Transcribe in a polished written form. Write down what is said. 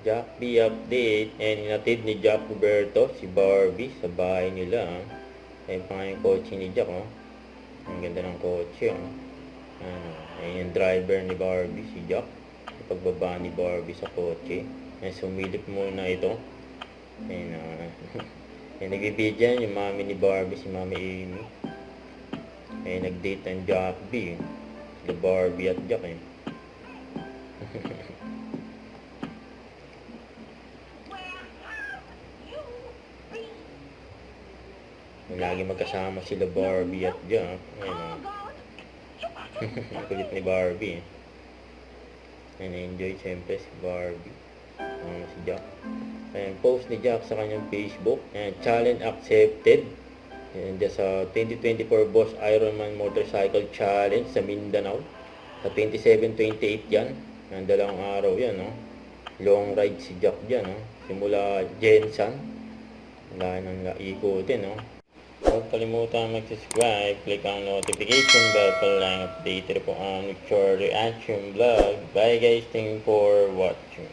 Jack B update, and inatid ni Jack Roberto si Barbie sa bahay nila. Ayun pa nga yung kotse ni Jack, oh. Ang ganda ng kotse, oh. Ayun yung driver ni Barbie, si Jack. Pagbaba ni Barbie sa kotse. Ayun, sumilip muna ito. Ayun, ayun, nagbibidyan yung mami ni Barbie, si Mami Amy. Ayun, nag-date ang Jack B. Sila Barbie at Jack, eh. Lagi magkasama sila Barbie at Jack. Ayun, kulit ni Barbie, eh. Ayun, enjoy siyempre si Barbie. Si Jack. Ayun, post ni Jack sa kanyang Facebook. Ayun, challenge accepted. Ayun, sa 2024 Boss Ironman Motorcycle Challenge sa Mindanao. Sa 27-28 yan. Ang dalawang araw yan, no? Long ride si Jack dyan, no? Simula Jensan. Wala nang ikutin, no? Huwag kalimutan mag-subscribe, click ang notification bell para lang updated po ang future reaction vlog. Bye guys, thank you for watching.